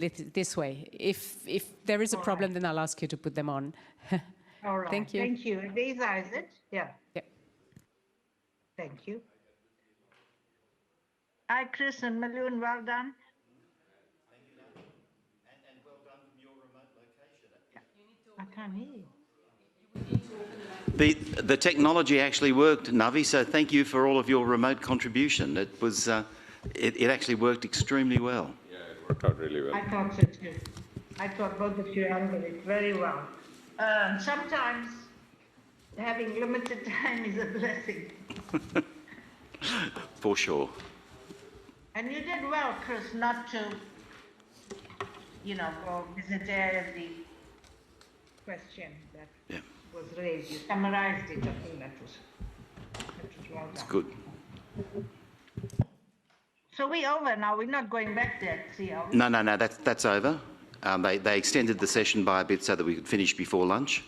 this way. If there is a problem, then I'll ask you to put them on. All right. Thank you. Thank you. Lisa, is it? Yeah. Yeah. Thank you. Hi, Chris and Maloon. Well done. Thank you, Navi. And well done from your remote location. I can't hear you. The technology actually worked, Navi, so thank you for all of your remote contribution. It was, it actually worked extremely well. Yeah, it worked out really well. I thought so too. I thought both of you handled it very well. Sometimes having limited time is a blessing. For sure. And you did well, Chris, not to, you know, go visit the question that was raised. You summarized it. I think that was well done. It's good. So we're over now. We're not going back there, see? No, that's over. They extended the session by a bit so that we could finish before lunch.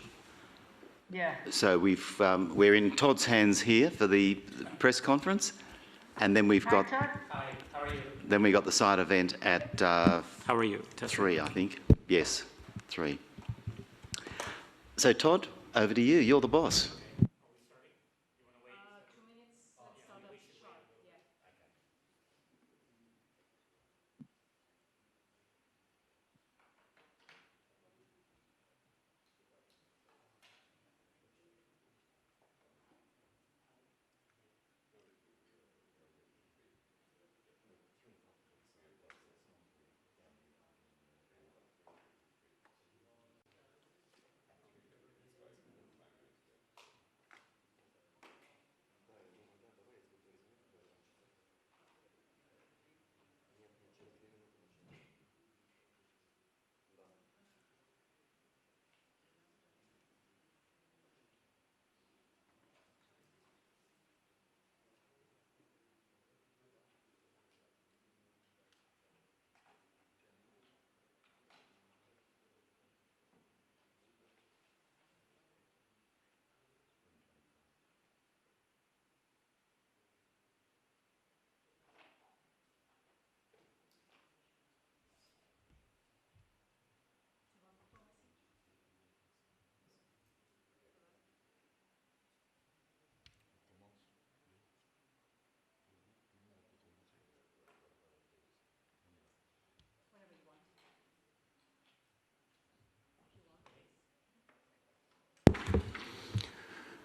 Yeah. So we're in Todd's hands here for the press conference, and then we've got. Todd? Hi, how are you? Then we got the side event at. How are you? 3, I think. Yes, 3. So Todd, over to you. You're the boss.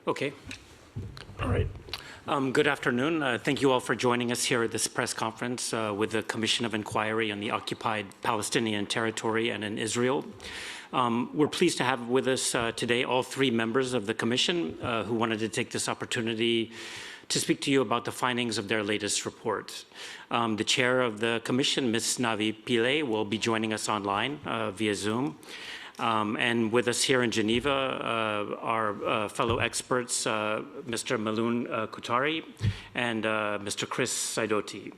Okay. All right. Good afternoon. Thank you all for joining us here at this press conference with the Commission of Inquiry on the Occupied Palestinian Territory and in Israel. We're pleased to have with us today all 3 members of the Commission who wanted to take this opportunity to speak to you about the findings of their latest report. The chair of the Commission, Ms. Navi Pillay, will be joining us online via Zoom. And with us here in Geneva, our fellow experts, Mr. Maloon Koutari and Mr. Chris Sidoti.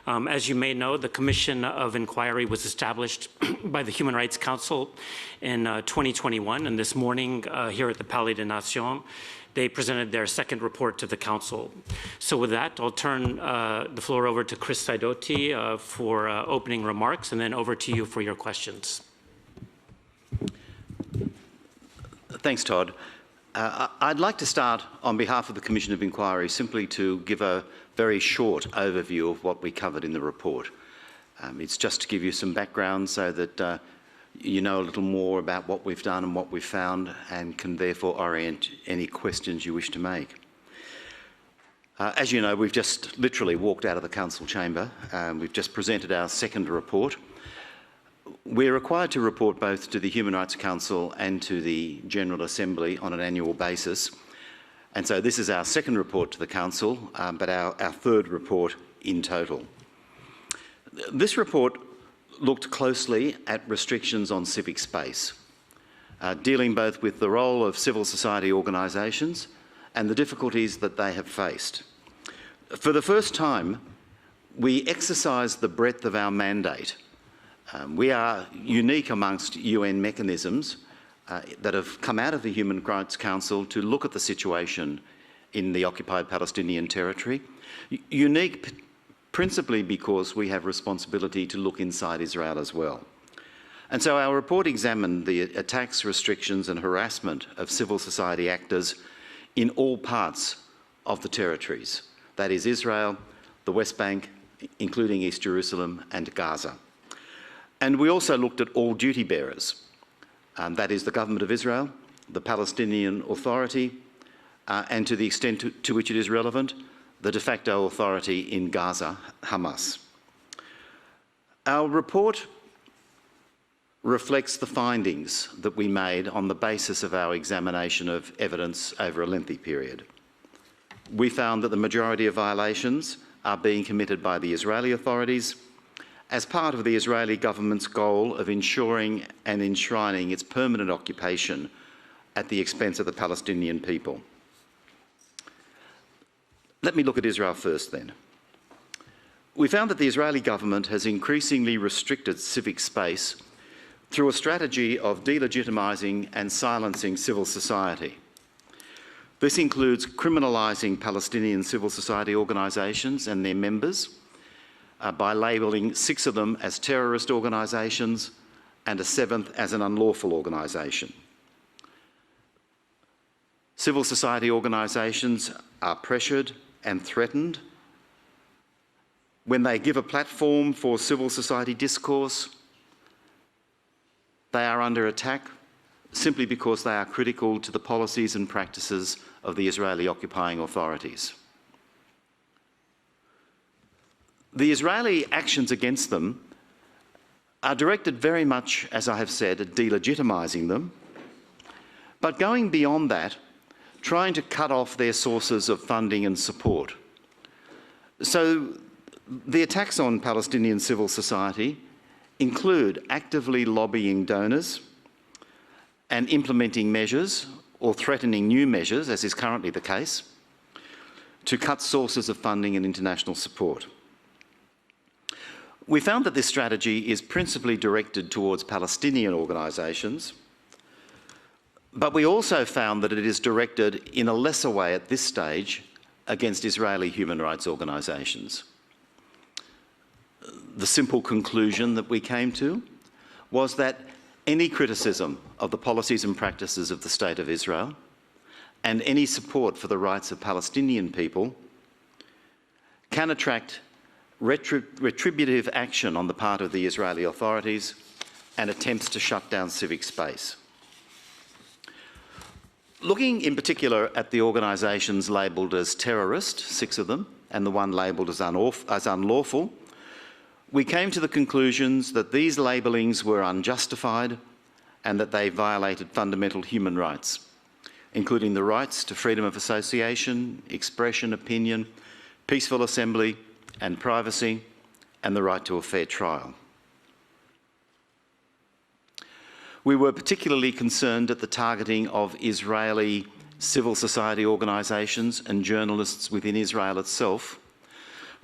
As you may know, the Commission of Inquiry was established by the Human Rights Council in 2021, and this morning here at the Palais des Nations, they presented their second report to the Council. So with that, I'll turn the floor over to Chris Sidoti for opening remarks, and then over to you for your questions. Thanks, Todd. I'd like to start on behalf of the Commission of Inquiry simply to give a very short overview of what we covered in the report. It's just to give you some background so that you know a little more about what we've done and what we've found, and can therefore orient any questions you wish to make. As you know, we've just literally walked out of the Council chamber. We've just presented our second report. We're required to report both to the Human Rights Council and to the General Assembly on an annual basis. And so this is our second report to the Council, but our third report in total. This report looked closely at restrictions on civic space, dealing both with the role of civil society organisations and the difficulties that they have faced. For the first time, we exercised the breadth of our mandate. We are unique amongst UN mechanisms that have come out of the Human Rights Council to look at the situation in the occupied Palestinian territory. Unique principally because we have responsibility to look inside Israel as well. And so our report examined the attacks, restrictions and harassment of civil society actors in all parts of the territories, that is Israel, the West Bank, including East Jerusalem and Gaza. And we also looked at all duty bearers, that is the Government of Israel, the Palestinian Authority, and to the extent to which it is relevant, the de facto authority in Gaza, Hamas. Our report reflects the findings that we made on the basis of our examination of evidence over a lengthy period. We found that the majority of violations are being committed by the Israeli authorities as part of the Israeli government's goal of ensuring and enshrining its permanent occupation at the expense of the Palestinian people. Let me look at Israel first then. We found that the Israeli government has increasingly restricted civic space through a strategy of delegitimising and silencing civil society. This includes criminalising Palestinian civil society organisations and their members by labelling 6 of them as terrorist organisations and a 7th as an unlawful organisation. Civil society organisations are pressured and threatened when they give a platform for civil society discourse. They are under attack simply because they are critical to the policies and practices of the Israeli occupying authorities. The Israeli actions against them are directed very much, as I have said, at delegitimising them, but going beyond that, trying to cut off their sources of funding and support. So the attacks on Palestinian civil society include actively lobbying donors and implementing measures or threatening new measures, as is currently the case, to cut sources of funding and international support. We found that this strategy is principally directed towards Palestinian organisations, but we also found that it is directed in a lesser way at this stage against Israeli human rights organisations. The simple conclusion that we came to was that any criticism of the policies and practices of the State of Israel and any support for the rights of Palestinian people can attract retributive action on the part of the Israeli authorities and attempts to shut down civic space. Looking in particular at the organisations labelled as terrorist, 6 of them, and the one labelled as unlawful, we came to the conclusions that these labellings were unjustified and that they violated fundamental human rights, including the rights to freedom of association, expression, opinion, peaceful assembly and privacy, and the right to a fair trial. We were particularly concerned at the targeting of Israeli civil society organisations and journalists within Israel itself,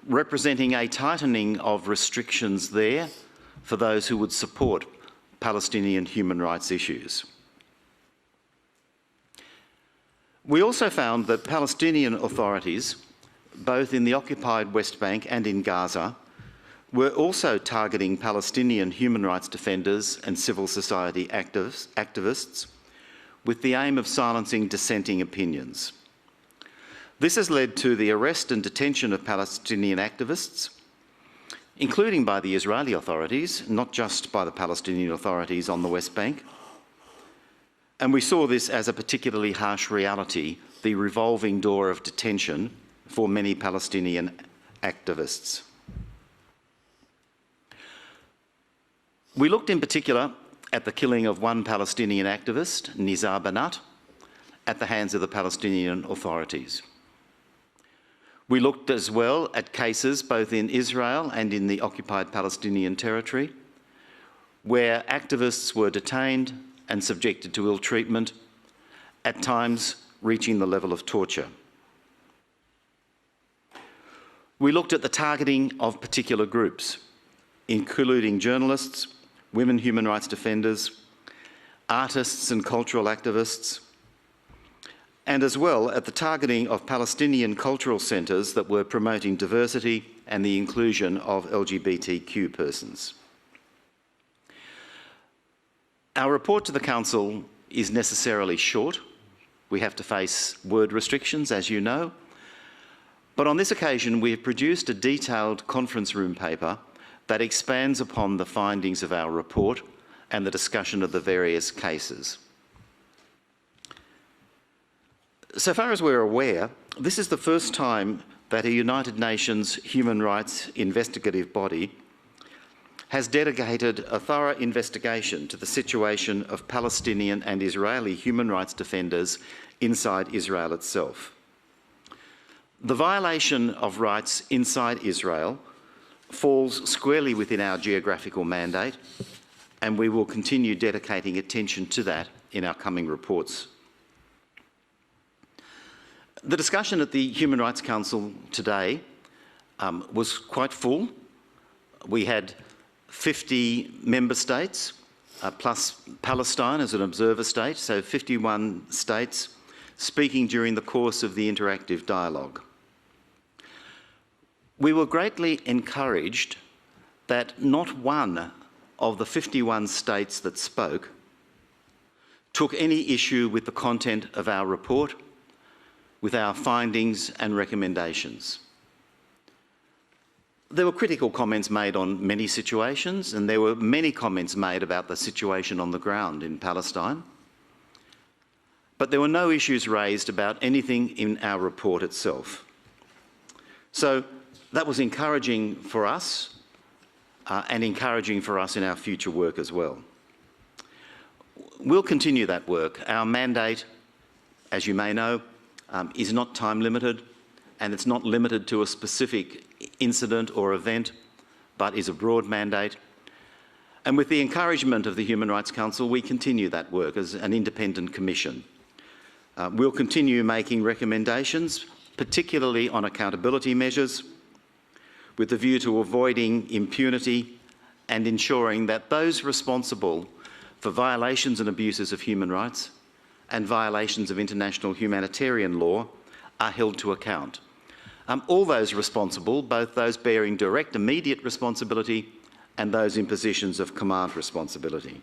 representing a tightening of restrictions there for those who would support Palestinian human rights issues. We also found that Palestinian authorities, both in the occupied West Bank and in Gaza, were also targeting Palestinian human rights defenders and civil society activists with the aim of silencing dissenting opinions. This has led to the arrest and detention of Palestinian activists, including by the Israeli authorities, not just by the Palestinian authorities on the West Bank. And we saw this as a particularly harsh reality, the revolving door of detention for many Palestinian activists. We looked in particular at the killing of one Palestinian activist, Nizar Banat, at the hands of the Palestinian authorities. We looked as well at cases both in Israel and in the occupied Palestinian territory where activists were detained and subjected to ill treatment, at times reaching the level of torture. We looked at the targeting of particular groups, including journalists, women human rights defenders, artists and cultural activists, and as well at the targeting of Palestinian cultural centres that were promoting diversity and the inclusion of LGBTQ persons. Our report to the Council is necessarily short. We have to face word restrictions, as you know. But on this occasion, we have produced a detailed conference room paper that expands upon the findings of our report and the discussion of the various cases. So far as we're aware, this is the first time that a United Nations human rights investigative body has dedicated a thorough investigation to the situation of Palestinian and Israeli human rights defenders inside Israel itself. The violation of rights inside Israel falls squarely within our geographical mandate, and we will continue dedicating attention to that in our coming reports. The discussion at the Human Rights Council today was quite full. We had 50 member states, plus Palestine as an observer state, so 51 states speaking during the course of the interactive dialogue. We were greatly encouraged that not one of the 51 states that spoke took any issue with the content of our report, with our findings and recommendations. There were critical comments made on many situations, and there were many comments made about the situation on the ground in Palestine. But there were no issues raised about anything in our report itself. So that was encouraging for us and encouraging for us in our future work as well. We'll continue that work. Our mandate, as you may know, is not time limited, and it's not limited to a specific incident or event, but is a broad mandate. And with the encouragement of the Human Rights Council, we continue that work as an independent commission. We'll continue making recommendations, particularly on accountability measures, with the view to avoiding impunity and ensuring that those responsible for violations and abuses of human rights and violations of international humanitarian law are held to account. All those responsible, both those bearing direct immediate responsibility and those in positions of command responsibility.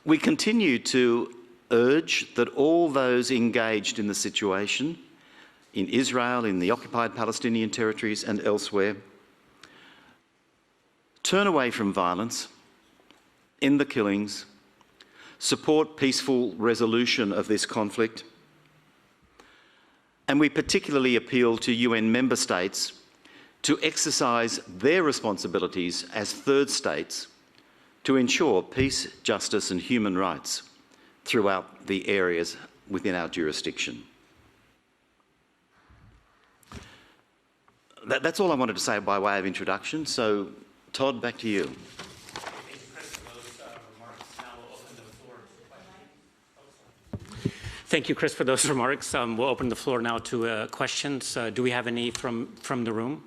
We continue to urge that all those engaged in the situation in Israel, in the occupied Palestinian territories and elsewhere, turn away from violence, end the killings, support peaceful resolution of this conflict, and we particularly appeal to UN member states to exercise their responsibilities as third states to ensure peace, justice and human rights throughout the areas within our jurisdiction. That's all I wanted to say by way of introduction. So, Todd, back to you. Thank you, Chris, for those remarks. We'll open the floor now to questions. Do we have any from the room?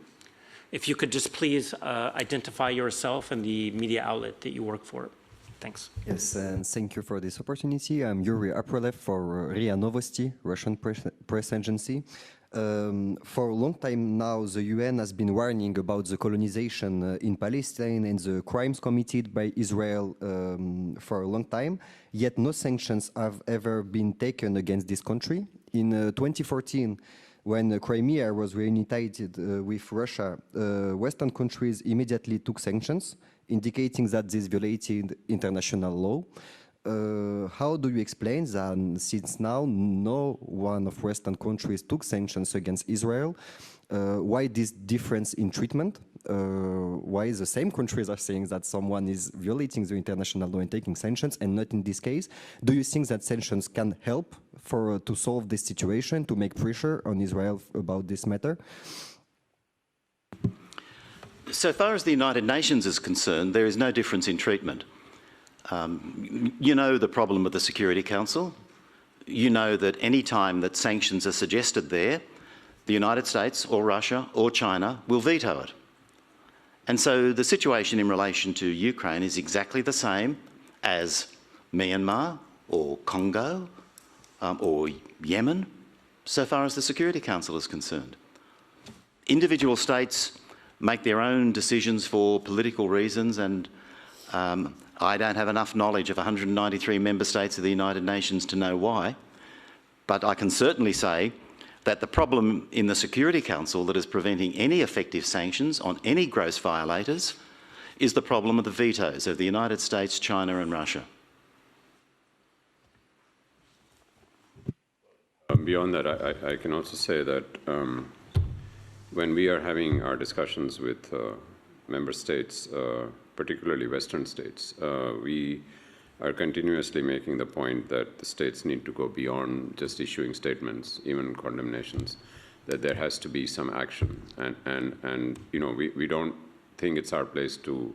If you could just please identify yourself and the media outlet that you work for. Thanks. Yes, and thank you for this opportunity. I'm Yuri Aprolev for RIA Novosti, Russian press agency. For a long time now, the UN has been warning about the colonization in Palestine and the crimes committed by Israel for a long time, yet no sanctions have ever been taken against this country. In 2014, when Crimea was reunited with Russia, Western countries immediately took sanctions, indicating that this violated international law. How do you explain that since now no one of Western countries took sanctions against Israel? Why this difference in treatment? Why the same countries are saying that someone is violating the international law and taking sanctions and not in this case? Do you think that sanctions can help to solve this situation, to make pressure on Israel about this matter? So far as the United Nations is concerned, there is no difference in treatment. You know the problem with the Security Council. You know that any time that sanctions are suggested there, the United States or Russia or China will veto it. And so the situation in relation to Ukraine is exactly the same as Myanmar or Congo or Yemen, so far as the Security Council is concerned. Individual states make their own decisions for political reasons, and I don't have enough knowledge of 193 member states of the United Nations to know why, but I can certainly say that the problem in the Security Council that is preventing any effective sanctions on any gross violators is the problem of the vetoes of the United States, China and Russia. Beyond that, I can also say that when we are having our discussions with member states, particularly Western states, we are continuously making the point that the states need to go beyond just issuing statements, even condemnations, that there has to be some action. And you know, we don't think it's our place to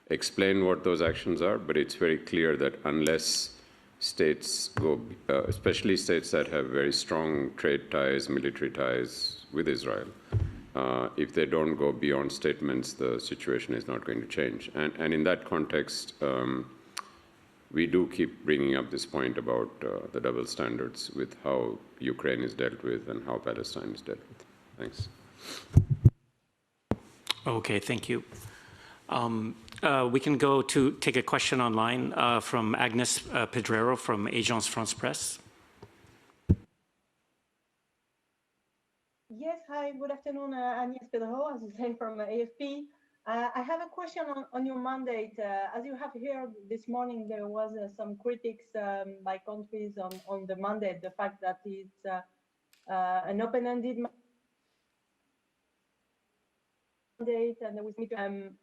explain what those actions are, but it's very clear that unless states go, especially states that have very strong trade ties, military ties with Israel, if they don't go beyond statements, the situation is not going to change. And in that context, we do keep bringing up this point about the double standards with how Ukraine is dealt with and how Palestine is dealt with. Thanks. Okay, thank you. We can go to take a question online from Agnes Pedrero from Agence France Presse. Yes, hi, good afternoon, Agnès Pedrero, as you say, from AFP. I have a question on your mandate. As you have heard this morning, there was some critics by countries on the mandate, the fact that it's an open-ended mandate, and there was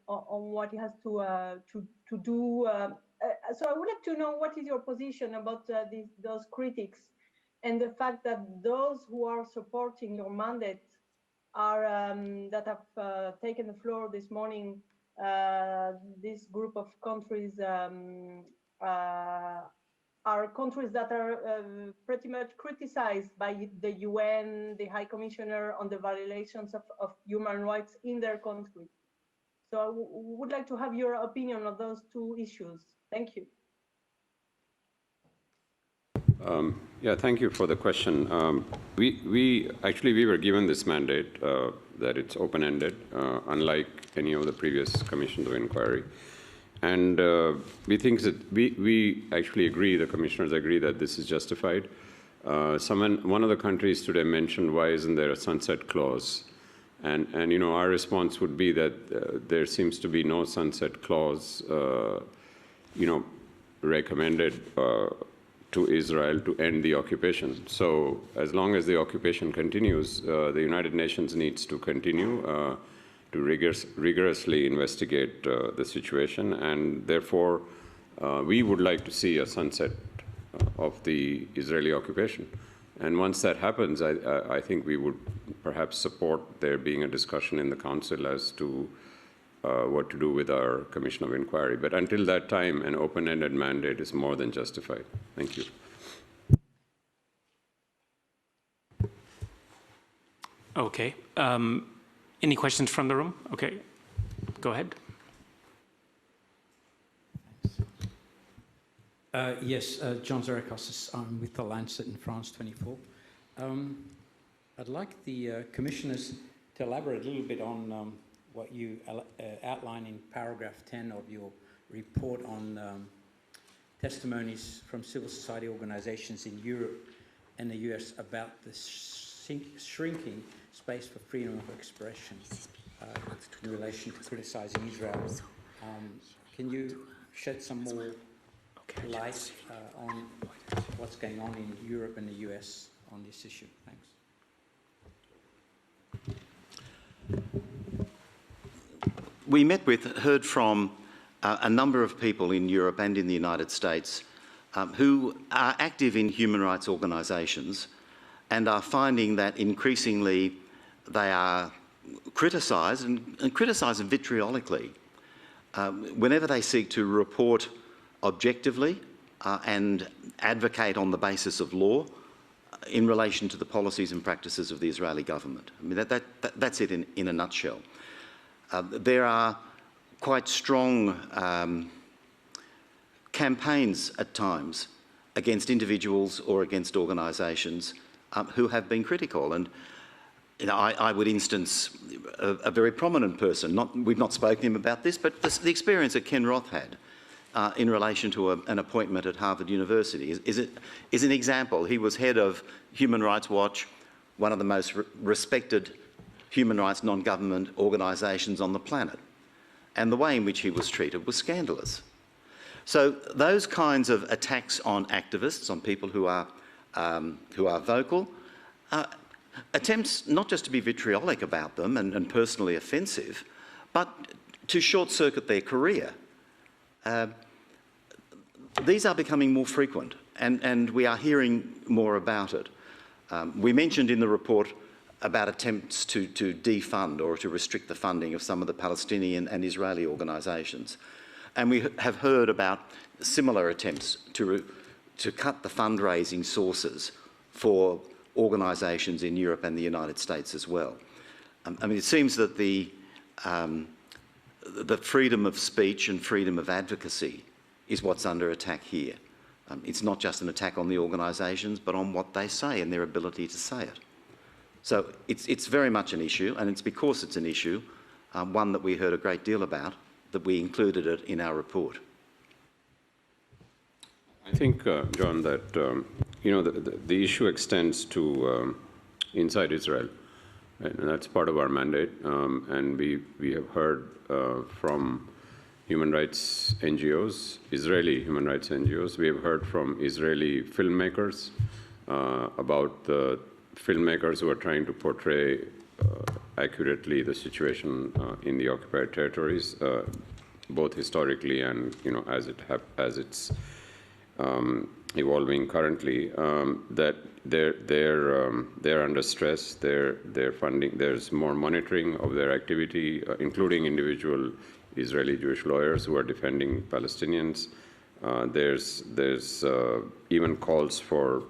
on what it has to do. So I would like to know what is your position about those critics and the fact that those who are supporting your mandate are that have taken the floor this morning. This group of countries are countries that are pretty much criticized by the UN, the High Commissioner, on the violations of human rights in their country. So I would like to have your opinion on those two issues. Thank you. Yeah, thank you for the question. We were given this mandate that it's open-ended, unlike any of the previous commissions of inquiry. And we think that we actually agree, the commissioners agree that this is justified. One of the countries today mentioned, why isn't there a sunset clause? And you know, our response would be that there seems to be no sunset clause, you know, recommended to Israel to end the occupation. So as long as the occupation continues, the United Nations needs to continue to rigorously investigate the situation, and therefore we would like to see a sunset of the Israeli occupation. And once that happens, I think we would perhaps support there being a discussion in the Council as to what to do with our Commission of Inquiry. But until that time, an open-ended mandate is more than justified. Thank you. Okay. Any questions from the room? Okay. Go ahead. Yes, John Zarakos. I'm with The Lancet in France 24. I'd like the commissioners to elaborate a little bit on what you outline in paragraph 10 of your report on testimonies from civil society organizations in Europe and the US about the shrinking space for freedom of expression in relation to criticizing Israel. Can you shed some more light on what's going on in Europe and the US on this issue? Thanks. We heard from a number of people in Europe and in the United States who are active in human rights organisations and are finding that increasingly they are criticised and criticised vitriolically whenever they seek to report objectively and advocate on the basis of law in relation to the policies and practices of the Israeli government. I mean, that's it in a nutshell. There are quite strong campaigns at times against individuals or against organisations who have been critical. And I would instance a very prominent person. We've not spoken to him about this, but the experience that Ken Roth had in relation to an appointment at Harvard University is an example. He was head of Human Rights Watch, one of the most respected human rights non-government organisations on the planet, and the way in which he was treated was scandalous. So those kinds of attacks on activists, on people who are vocal, attempts not just to be vitriolic about them and personally offensive, but to short-circuit their career. These are becoming more frequent, and we are hearing more about it. We mentioned in the report about attempts to defund or to restrict the funding of some of the Palestinian and Israeli organisations. And we have heard about similar attempts to cut the fundraising sources for organisations in Europe and the United States as well. I mean, it seems that the freedom of speech and freedom of advocacy is what's under attack here. It's not just an attack on the organisations, but on what they say and their ability to say it. So it's very much an issue, and it's because it's an issue, one that we heard a great deal about, that we included it in our report. I think, John, that the issue extends to inside Israel, right? And that's part of our mandate. And we have heard from human rights NGOs, Israeli human rights NGOs. We have heard from Israeli filmmakers about the filmmakers who are trying to portray accurately the situation in the occupied territories, both historically and as it's evolving currently. That they're under stress. They're funding. There's more monitoring of their activity, including individual Israeli Jewish lawyers who are defending Palestinians. There's even calls for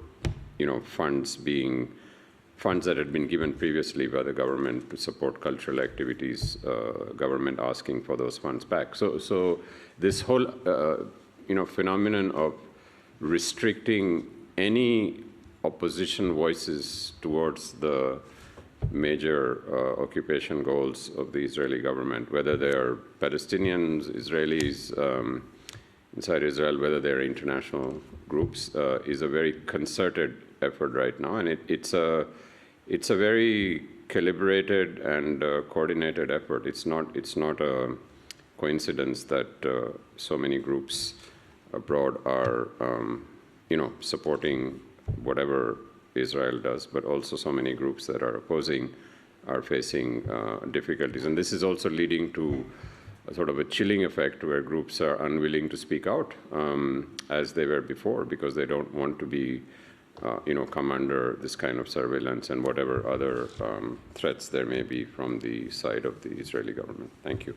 funds that had been given previously by the government to support cultural activities, government asking for those funds back. So this whole phenomenon of restricting any opposition voices towards the major occupation goals of the Israeli government, whether they're Palestinians, Israelis inside Israel, whether they're international groups, is a very concerted effort right now, and it's a very calibrated and coordinated effort. It's not a coincidence that so many groups abroad are supporting whatever Israel does, but also so many groups that are opposing are facing difficulties. And this is also leading to a sort of a chilling effect where groups are unwilling to speak out as they were before, because they don't want to be come under this kind of surveillance and whatever other threats there may be from the side of the Israeli government. Thank you.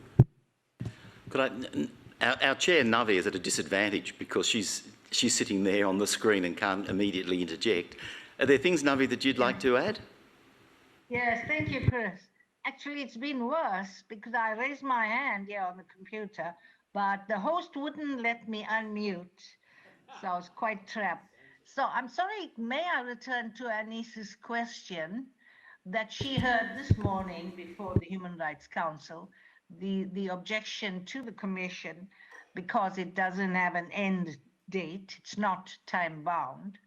Our chair, Navi, is at a disadvantage because she's sitting there on the screen and can't immediately interject. Are there things, Navi, that you'd like to add? Yes, thank you, Chris. Actually, it's been worse because I raised my hand here on the computer, but the host wouldn't let me unmute, so I was quite trapped. So I'm sorry, may I return to Anis's question that she heard this morning before the Human Rights Council, the objection to the Commission because it doesn't have an end date, it's not time bound,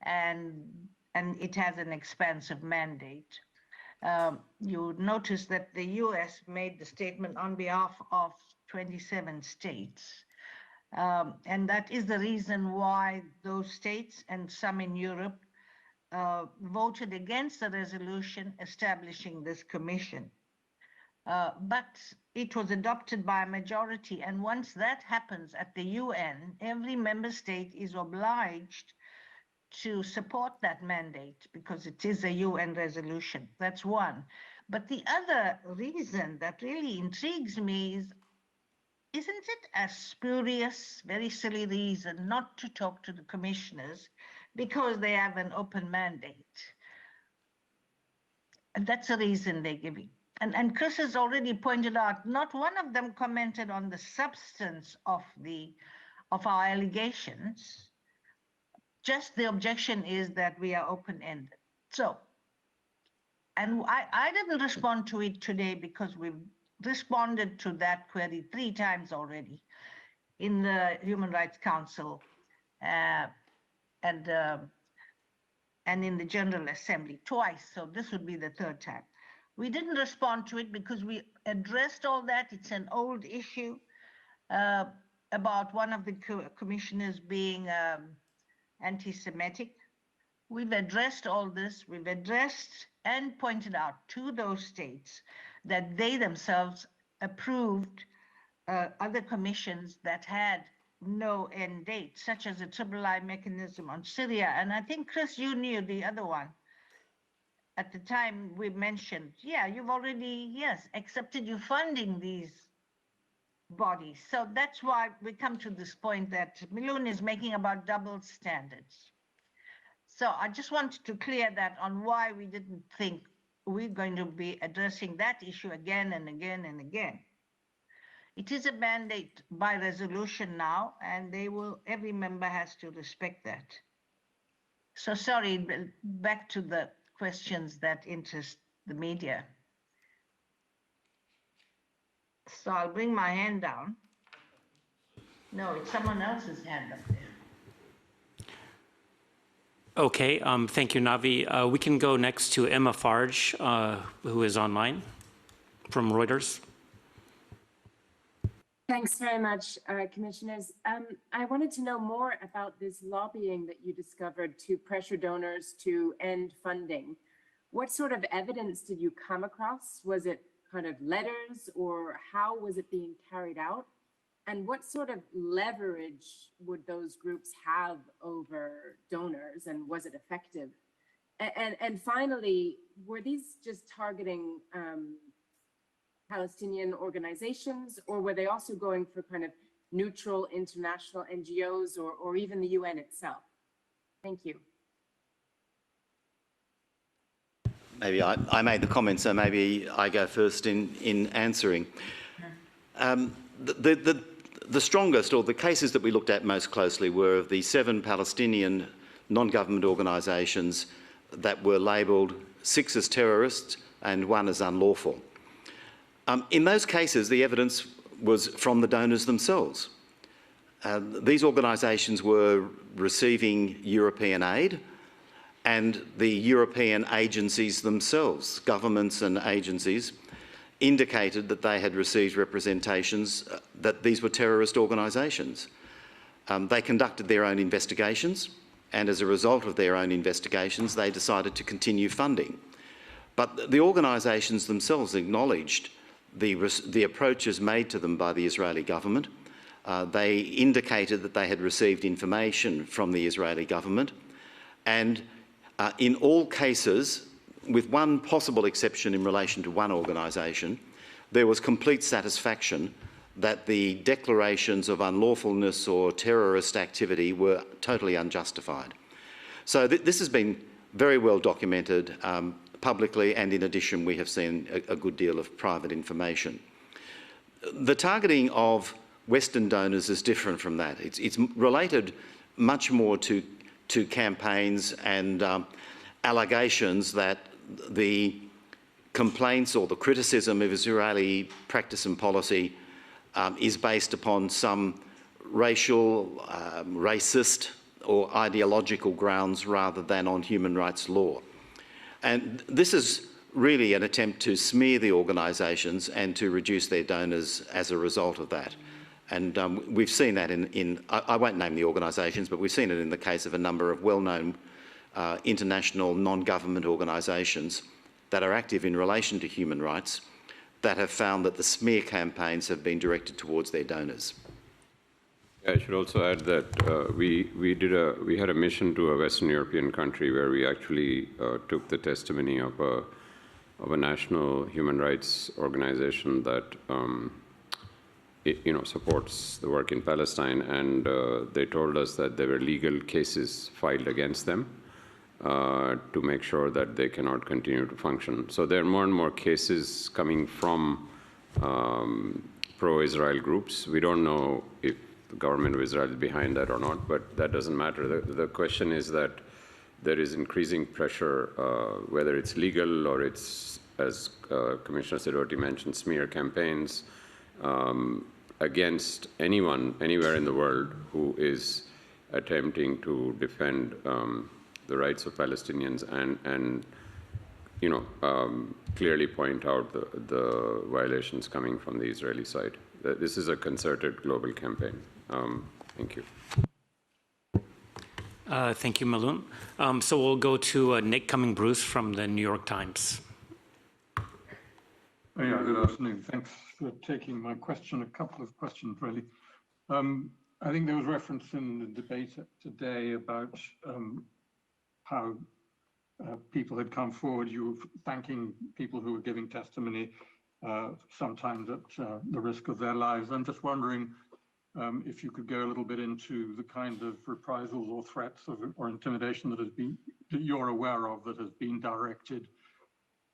and it has an expansive mandate. You notice that the US made the statement on behalf of 27 states. And that is the reason why those states and some in Europe voted against the resolution establishing this commission. But it was adopted by a majority. And once that happens at the UN, every member state is obliged to support that mandate because it is a UN resolution. That's one. But the other reason that really intrigues me is, isn't it a spurious, very silly reason not to talk to the commissioners because they have an open mandate? And that's the reason they're giving. And Chris has already pointed out, not one of them commented on the substance of our allegations. Just the objection is that we are open-ended. So and I didn't respond to it today because we've responded to that query 3 times already in the Human Rights Council and in the General Assembly twice. So this would be the 3rd time. We didn't respond to it because we addressed all that. It's an old issue about one of the commissioners being anti-Semitic. We've addressed all this. We've addressed and pointed out to those states that they themselves approved other commissions that had no end date, such as the Triple I mechanism on Syria. And I think, Chris, you knew the other one. At the time we mentioned, yeah, you've already, yes, accepted you funding these bodies. So that's why we come to this point that Milun is making about double standards. So I just wanted to clear that on why we didn't think we're going to be addressing that issue again and again and again. It is a mandate by resolution now, and every member has to respect that. So sorry, back to the questions that interest the media. So I'll bring my hand down. No, it's someone else's hand up there. Okay, thank you, Navi. We can go next to Emma Farge, who is online from Reuters. Thanks very much, commissioners. I wanted to know more about this lobbying that you discovered to pressure donors to end funding. What sort of evidence did you come across? Was it kind of letters, or how was it being carried out? And what sort of leverage would those groups have over donors, and was it effective? And finally, were these just targeting Palestinian organizations, or were they also going for kind of neutral international NGOs or even the UN itself? Thank you. Maybe I made the comment, so maybe I go first in answering. The strongest, or the cases that we looked at most closely, were of the 7 Palestinian non-government organisations that were labelled 6 as terrorists and 1 as unlawful. In those cases, the evidence was from the donors themselves. These organisations were receiving European aid, and the European agencies themselves, governments and agencies, indicated that they had received representations that these were terrorist organisations. They conducted their own investigations, and as a result of their own investigations, they decided to continue funding. But the organisations themselves acknowledged the approaches made to them by the Israeli government. They indicated that they had received information from the Israeli government, and in all cases, with one possible exception in relation to one organisation, there was complete satisfaction that the declarations of unlawfulness or terrorist activity were totally unjustified. So this has been very well documented publicly, and in addition we have seen a good deal of private information. The targeting of Western donors is different from that. It's related much more to campaigns and allegations that the complaints or the criticism of Israeli practice and policy is based upon some racial, racist or ideological grounds rather than on human rights law. And this is really an attempt to smear the organisations and to reduce their donors as a result of that. And we've seen that I won't name the organisations, but we've seen it in the case of a number of well-known international non-government organisations that are active in relation to human rights that have found that the smear campaigns have been directed towards their donors. I should also add that we had a mission to a Western European country where we actually took the testimony of a national human rights organization that supports the work in Palestine, and they told us that there were legal cases filed against them to make sure that they cannot continue to function. So there are more and more cases coming from pro-Israel groups. We don't know if the government of Israel is behind that or not, but that doesn't matter. The question is that there is increasing pressure, whether it's legal or it's, as Commissioner Sidoti mentioned, smear campaigns against anyone, anywhere in the world who is attempting to defend the rights of Palestinians and clearly point out the violations coming from the Israeli side. This is a concerted global campaign. Thank you. Thank you, Maloon. So we'll go to Nick Cumming-Bruce from the New York Times. Yeah, good afternoon. Thanks for taking my question. A couple of questions, really. I think there was reference in the debate today about how people had come forward. You were thanking people who were giving testimony, sometimes at the risk of their lives. I'm just wondering if you could go a little bit into the kind of reprisals or threats or intimidation that you're aware of that has been directed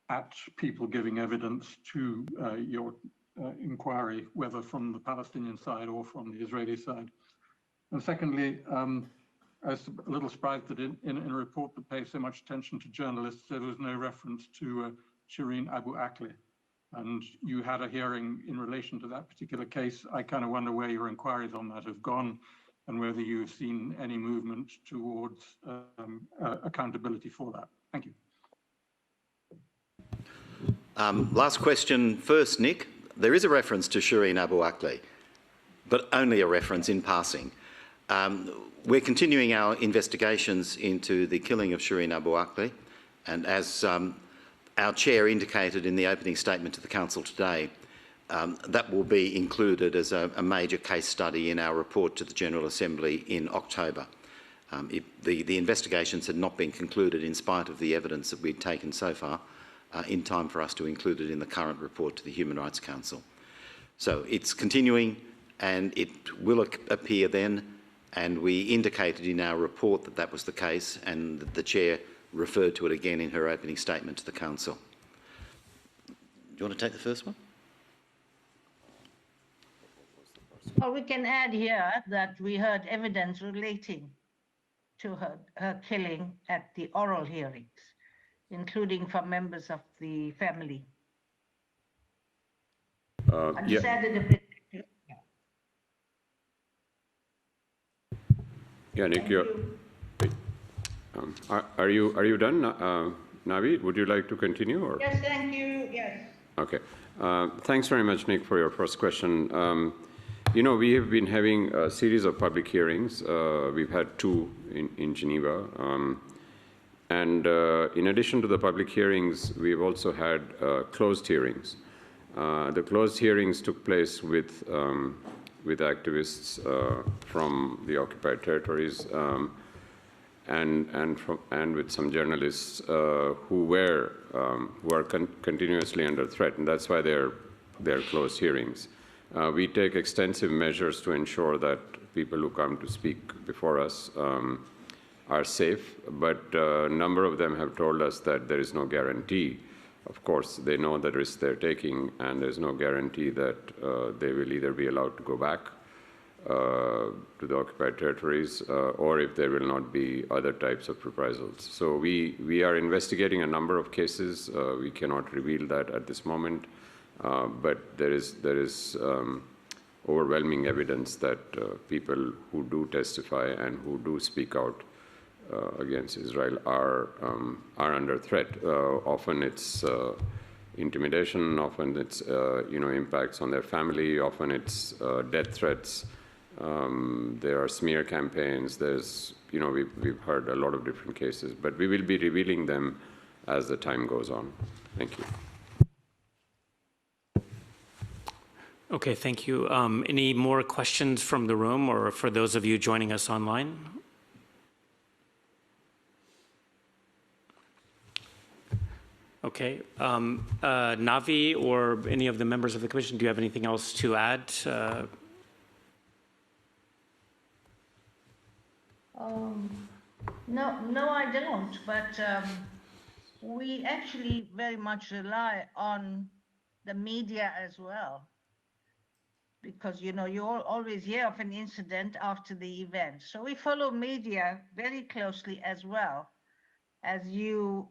at people giving evidence to your inquiry, whether from the Palestinian side or from the Israeli side. And secondly, I was a little surprised that in a report that pays so much attention to journalists, there was no reference to Shireen Abu Akleh. And you had a hearing in relation to that particular case. I kind of wonder where your inquiries on that have gone and whether you've seen any movement towards accountability for that. Thank you. Last question first, Nick. There is a reference to Shireen Abu Akleh, but only a reference in passing. We're continuing our investigations into the killing of Shireen Abu Akleh, and as our chair indicated in the opening statement to the Council today, that will be included as a major case study in our report to the General Assembly in October. The investigations had not been concluded in spite of the evidence that we'd taken so far, in time for us to include it in the current report to the Human Rights Council. So it's continuing and it will appear then, and we indicated in our report that that was the case, and the Chair referred to it again in her opening statement to the Council. Do you want to take the first one? Well, we can add here that we heard evidence relating to her killing at the oral hearings, including from members of the family. Yeah. Added a bit. Yeah, Nick, are you done, Navi? Would you like to continue? Or? Yes, thank you. Yes. Okay. Thanks very much, Nick, for your first question. We have been having a series of public hearings. We've had two in Geneva. And in addition to the public hearings, we've also had closed hearings. The closed hearings took place with activists from the occupied territories and with some journalists who are continuously under threat, and that's why they're closed hearings. We take extensive measures to ensure that people who come to speak before us are safe, but a number of them have told us that there is no guarantee. Of course, they know the risk they're taking, and there's no guarantee that they will either be allowed to go back to the occupied territories or if there will not be other types of reprisals. So we are investigating a number of cases. We cannot reveal that at this moment, but there is overwhelming evidence that people who do testify and who do speak out against Israel are under threat. Often it's intimidation, often it's impacts on their family, often it's death threats. There are smear campaigns. There's we've heard a lot of different cases, but we will be revealing them as the time goes on. Thank you. Okay, thank you. Any more questions from the room or for those of you joining us online? Okay. Navi or any of the members of the Commission, do you have anything else to add? No, I don't. But we actually very much rely on the media as well, because you always hear of an incident after the event. So we follow media very closely as well. as you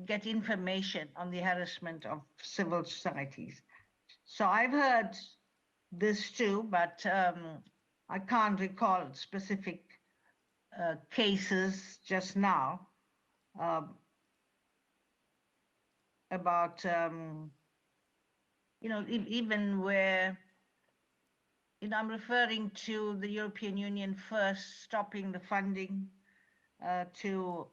get information on the harassment of civil societies. So I've heard this too, but I can't recall specific cases just now about, even where, I'm referring to the European Union first stopping the funding to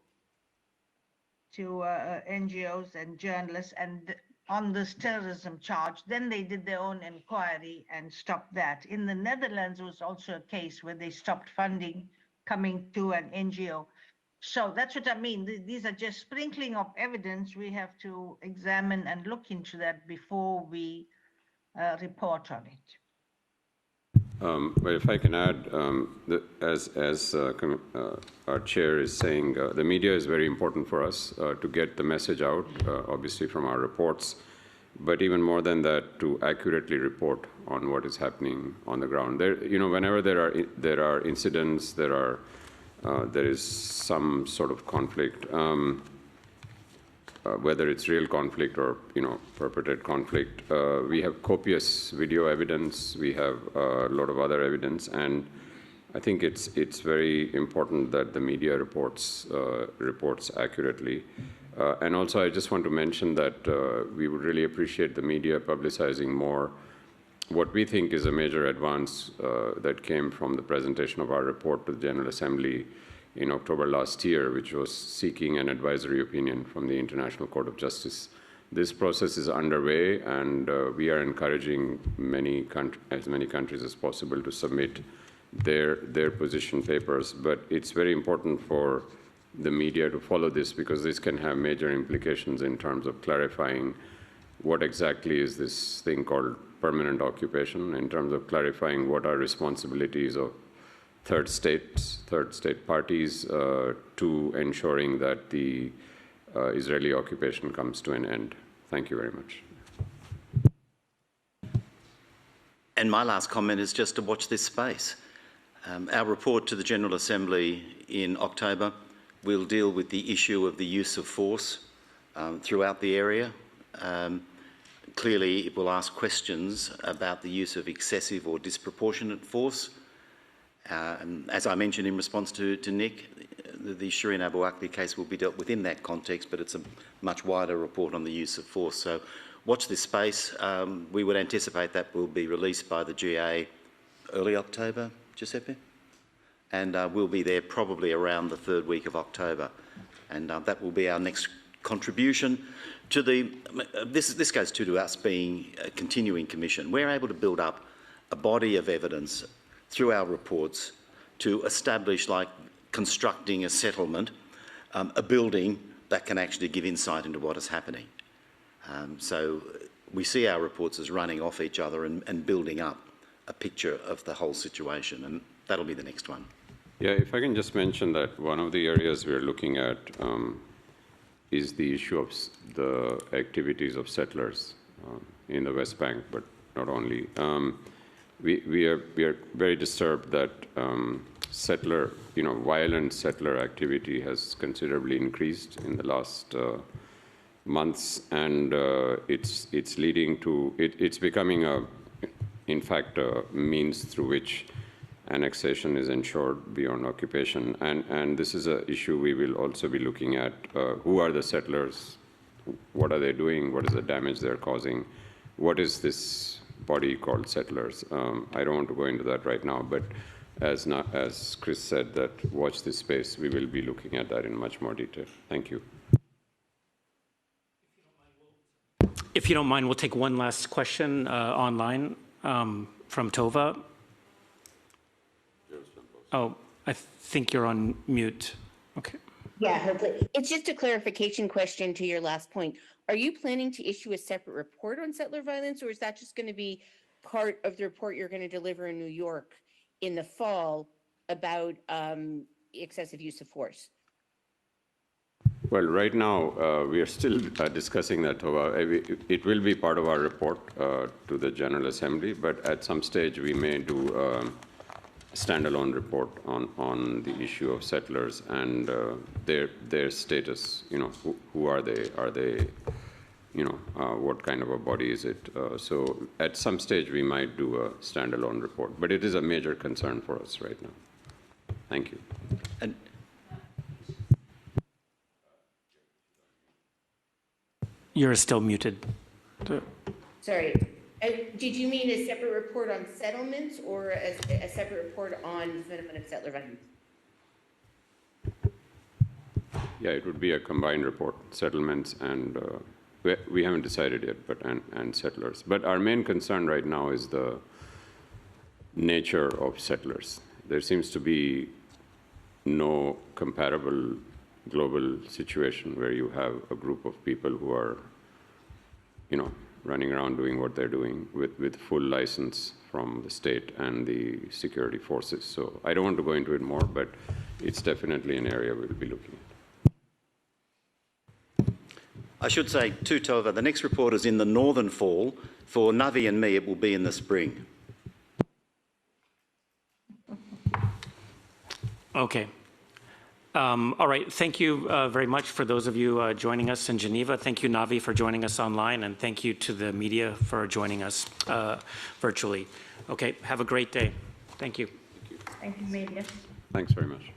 NGOs and journalists and on this terrorism charge. Then they did their own inquiry and stopped that. In the Netherlands was also a case where they stopped funding coming to an NGO. So that's what I mean. These are just sprinkling of evidence. We have to examine and look into that before we report on it. Well, if I can add, as our chair is saying, the media is very important for us to get the message out, obviously from our reports, but even more than that, to accurately report on what is happening on the ground. Whenever there are incidents, there is some sort of conflict, whether it's real conflict or perpetrated conflict. We have copious video evidence. We have a lot of other evidence, and I think it's very important that the media reports accurately. And also, I just want to mention that we would really appreciate the media publicizing more what we think is a major advance that came from the presentation of our report to the General Assembly in October last year, which was seeking an advisory opinion from the International Court of Justice. This process is underway, and we are encouraging as many countries as possible to submit their position papers. But it's very important for the media to follow this, because this can have major implications in terms of clarifying what exactly is this thing called permanent occupation, in terms of clarifying what are responsibilities of third state parties to ensuring that the Israeli occupation comes to an end. Thank you very much. And my last comment is just to watch this space. Our report to the General Assembly in October will deal with the issue of the use of force throughout the area. Clearly, it will ask questions about the use of excessive or disproportionate force. As I mentioned in response to Nick, the Shireen Abu Akleh case will be dealt with in that context, but it's a much wider report on the use of force. So watch this space. We would anticipate that will be released by the GA early October, Giuseppe? And we'll be there probably around the third week of October. And that will be our next contribution to the... This goes to us being a continuing commission. We're able to build up a body of evidence through our reports to establish, like constructing a settlement, a building that can actually give insight into what is happening. So we see our reports as running off each other and building up a picture of the whole situation, and that'll be the next one. Yeah, if I can just mention that one of the areas we're looking at is the issue of the activities of settlers in the West Bank, but not only. We are very disturbed that violent settler activity has considerably increased in the last months, and it's leading to it's becoming in fact a means through which annexation is ensured beyond occupation, and this is an issue we will also be looking at. Who are the settlers? What are they doing? What is the damage they're causing? What is this body called settlers? I don't want to go into that right now, but as Chris said, that watch this space. We will be looking at that in much more detail. Thank you. If you don't mind, we'll take one last question online from Tova. Oh, I think you're on mute. Okay. Yeah, hopefully. It's just a clarification question to your last point. Are you planning to issue a separate report on settler violence, or is that just going to be part of the report you're going to deliver in New York in the fall about excessive use of force? Well, right now, we are still discussing that. It will be part of our report to the General Assembly, but at some stage we may do standalone report on the issue of settlers and their status. You know, who are they? Are they, you know, what kind of a body is it? So at some stage we might do a standalone report, but it is a major concern for us right now. Thank you. And You're still muted. Sorry. Did you mean a separate report on settlements or a separate report on the phenomenon of settler violence? Yeah, it would be a combined report, settlements and we haven't decided yet, but and settlers. But our main concern right now is the nature of settlers. There seems to be no comparable global situation where you have a group of people who are, you know, running around doing what they're doing with full license from the state and the security forces. So I don't want to go into it more, but it's definitely an area we'll be looking at. I should say too, Tova, the next report is in the northern fall. For Navi and me, it will be in the spring. Okay. All right. Thank you very much for those of you joining us in Geneva. Thank you, Navi, for joining us online, and thank you to the media for joining us virtually. Okay. Have a great day. Thank you. Thank you, media. Thanks very much.